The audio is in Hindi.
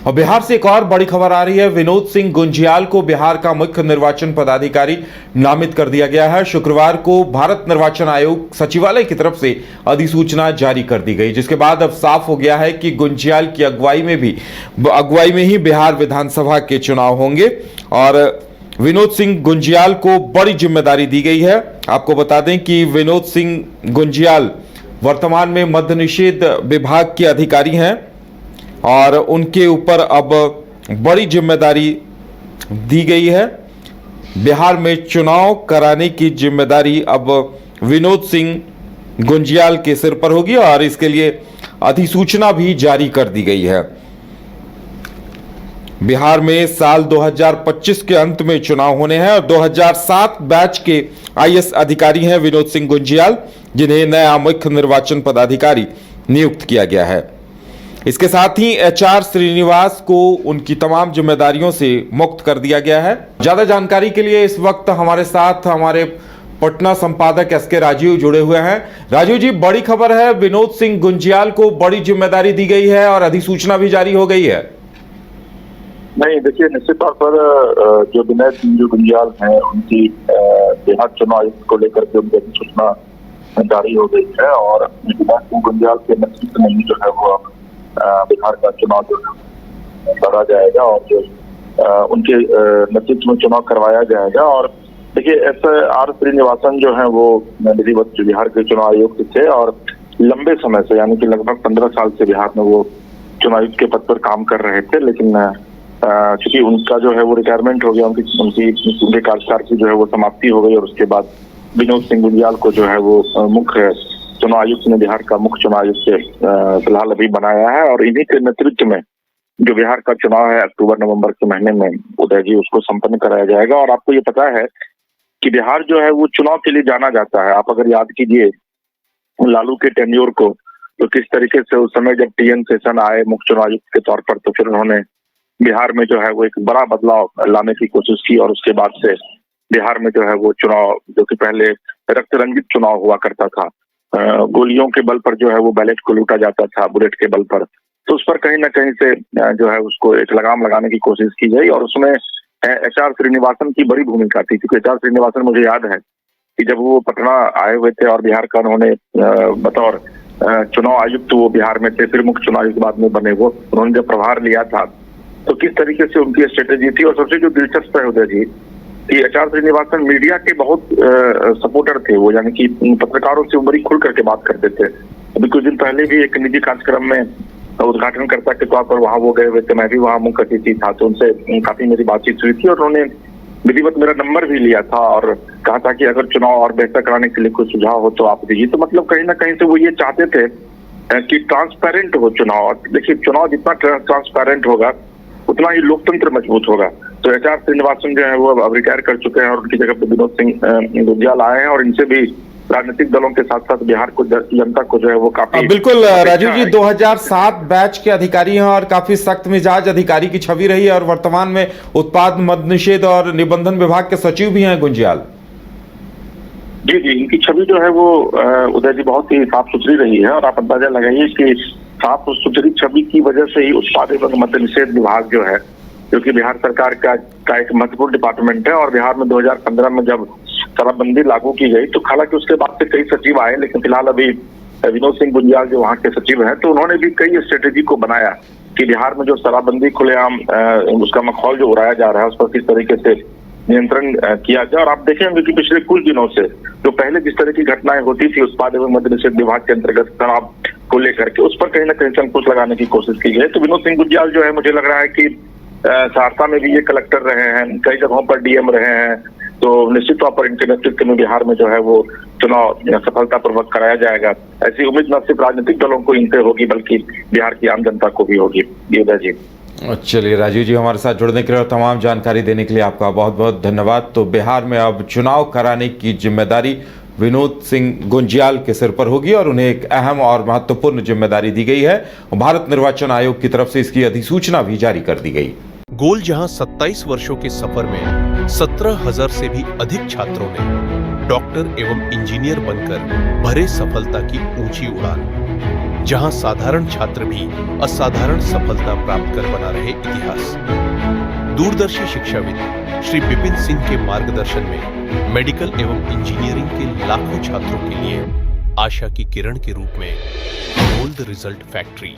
और बिहार से एक और बड़ी खबर आ रही है। विनोद सिंह गुंजियाल को बिहार का मुख्य निर्वाचन पदाधिकारी नामित कर दिया गया है। शुक्रवार को भारत निर्वाचन आयोग सचिवालय की तरफ से अधिसूचना जारी कर दी गई, जिसके बाद अब साफ हो गया है कि गुंजियाल की अगुवाई में ही बिहार विधानसभा के चुनाव होंगे और विनोद सिंह गुंजियाल को बड़ी जिम्मेदारी दी गई है। आपको बता दें कि विनोद सिंह गुंजियाल वर्तमान में मद्य निषेध विभाग के अधिकारी हैं और उनके ऊपर अब बड़ी जिम्मेदारी दी गई है। बिहार में चुनाव कराने की जिम्मेदारी अब विनोद सिंह गुंजियाल के सिर पर होगी और इसके लिए अधिसूचना भी जारी कर दी गई है। बिहार में साल 2025 के अंत में चुनाव होने हैं और 2007 बैच के आईएएस अधिकारी हैं विनोद सिंह गुंजियाल, जिन्हें नया मुख्य निर्वाचन पदाधिकारी नियुक्त किया गया है। इसके साथ ही एचआर श्रीनिवास को उनकी तमाम जिम्मेदारियों से मुक्त कर दिया गया है। ज्यादा जानकारी के लिए इस वक्त हमारे साथ हमारे पटना संपादक एसके राजीव जुड़े हुए हैं। राजीव जी, बड़ी खबर है, विनोद सिंह गुंजियाल को बड़ी जिम्मेदारी दी गई है और अधिसूचना भी जारी हो गई है। नहीं, देखिए, निश्चित तौर पर जो विनोद सिंह गुंजियाल हैं उनकी बिहार चुनाव आयुक्त को लेकर के उनकी अधिसूचना जारी हो गई है और विनोद सिंह गुंजियाल के नेतृत्व में जो है वो बिहार का चुनाव जो लड़ा जाएगा और जो उनके नेतृत्व में चुनाव करवाया जाएगा। और देखिए, एस.आर. श्रीनिवासन जो है वो विधिवत बिहार के चुनाव आयुक्त थे और लंबे समय से, यानी कि लगभग 15 साल से बिहार में वो चुनाव आयुक्त के पद पर काम कर रहे थे, लेकिन चूंकि उनका जो है वो रिटायरमेंट हो गया, उनके कार्यकाल की जो है वो समाप्ति हो गई और उसके बाद विनोद सिंह गुंजियाल को जो है वो मुख्य चुनाव आयुक्त ने बिहार का मुख्य चुनाव आयुक्त फिलहाल अभी बनाया है और इन्हीं के नेतृत्व में जो बिहार का चुनाव है अक्टूबर-नवंबर के महीने में उदय जी उसको संपन्न कराया जाएगा। और आपको ये पता है कि बिहार जो है वो चुनाव के लिए जाना जाता है। आप अगर याद कीजिए लालू के टेन्योर को, तो किस तरीके से उस समय जब टी.एन. शेषन आए मुख्य चुनाव आयुक्त के तौर पर, तो फिर उन्होंने बिहार में जो है वो एक बड़ा बदलाव लाने की कोशिश की और उसके बाद से बिहार में जो है वो चुनाव, जो कि पहले रक्त रंजित चुनाव हुआ करता था, गोलियों के बल पर जो है वो बैलेट को लूटा जाता था, बुलेट के बल पर, तो उस पर कहीं ना कहीं से जो है उसको एक लगाम लगाने की कोशिश की गई और उसमें एच.आर. श्रीनिवासन की बड़ी भूमिका थी। क्योंकि एच.आर. श्रीनिवासन, मुझे याद है कि जब वो पटना आए हुए थे और बिहार का उन्होंने बतौर चुनाव आयुक्त वो बिहार में थे, फिर मुख्य चुनाव आयुक्त बाद में बने, वो उन्होंने जब प्रभार लिया था तो किस तरीके से उनकी स्ट्रेटेजी थी। और सबसे जो दिलचस्प है उदय जी कि एच.आर. श्रीनिवासन मीडिया के बहुत सपोर्टर थे वो, यानी कि पत्रकारों से बड़ी खुल करके बात करते थे। अभी कुछ दिन पहले भी एक निजी कार्यक्रम में उद्घाटनकर्ता के तौर पर वहां वो गए हुए थे, मैं भी वहां मुख्य अतिथि था, तो उनसे काफी मेरी बातचीत हुई थी और उन्होंने विधिवत मेरा नंबर भी लिया था और कहा था कि अगर चुनाव और बेहतर कराने के लिए कोई सुझाव हो तो आप दीजिए। तो मतलब कहीं ना कहीं से वो ये चाहते थे कि ट्रांसपेरेंट हो चुनाव। देखिए, चुनाव जितना ट्रांसपेरेंट होगा उतना ही लोकतंत्र मजबूत होगा। तो एच.आर. श्रीनिवासन जो है वो अब रिटायर कर चुके हैं और उनकी जगह पर विनोद सिंह गुंजियाल आए हैं और इनसे भी राजनीतिक दलों के साथ साथ बिहार को, जनता को जो है वो काफी बिल्कुल राजीव जी, 2007 बैच के अधिकारी हैं और काफी सख्त मिजाज अधिकारी की छवि रही है और वर्तमान में उत्पाद मद्य निषेध और निबंधन विभाग के सचिव भी हैं गुंजियाल। जी, इनकी छवि जो है वो उदय जी बहुत ही साफ सुथरी रही है और आप अंदाजा लगाइए कि साफ और सुथरी छवि की वजह से ही उत्पाद एवं मद्य निषेध विभाग जो है, जो कि बिहार सरकार का एक महत्वपूर्ण डिपार्टमेंट है और बिहार में 2015 में जब शराबबंदी लागू की गई तो हालांकि उसके बाद से कई सचिव आए, लेकिन फिलहाल अभी विनोद सिंह गुंजियाल जो वहाँ के सचिव हैं, तो उन्होंने भी कई स्ट्रेटेजी को बनाया कि बिहार में जो शराबबंदी खुलेआम उसका मखौल जो उड़ाया जा रहा है उस पर किस तरीके से नियंत्रण किया जाए। और आप देखेंगे कि पिछले कुछ दिनों से जो पहले जिस तरह की घटनाएं होती थी उत्पाद एवं मद्य निषेध विभाग के अंतर्गत शराब को लेकर के, उस पर कहीं ना कहीं से अंकुश लगाने की कोशिश की गई। तो विनोद सिंह गुंजियाल जो है, मुझे लग रहा है कि सहरसा में भी ये कलेक्टर रहे हैं, कई जगहों पर डीएम रहे हैं, तो निश्चित तौर पर इनके नेतृत्व में बिहार में जो है वो चुनाव सफलतापूर्वक कराया जाएगा। ऐसी उम्मीद न सिर्फ राजनीतिक दलों को इनसे होगी बल्कि बिहार की आम जनता को भी होगी। जी। चलिए राजीव जी, हमारे साथ जुड़ने के लिए और तमाम जानकारी देने के लिए आपका बहुत बहुत धन्यवाद। तो बिहार में अब चुनाव कराने की जिम्मेदारी विनोद सिंह गुंजियाल के सिर पर होगी और उन्हें एक अहम और महत्वपूर्ण जिम्मेदारी दी गई है। भारत निर्वाचन आयोग की तरफ से इसकी अधिसूचना भी जारी कर दी गई। गोल जहां 27 वर्षों के सफर में 17,000 से भी अधिक छात्रों ने डॉक्टर एवं इंजीनियर बनकर भरे सफलता की ऊंची उड़ान। जहां साधारण छात्र भी असाधारण सफलता प्राप्त कर बना रहे इतिहास। दूरदर्शी शिक्षाविद श्री विपिन सिंह के मार्गदर्शन में मेडिकल एवं इंजीनियरिंग के लाखों छात्रों के लिए आशा की किरण के रूप में गोल्ड रिजल्ट फैक्ट्री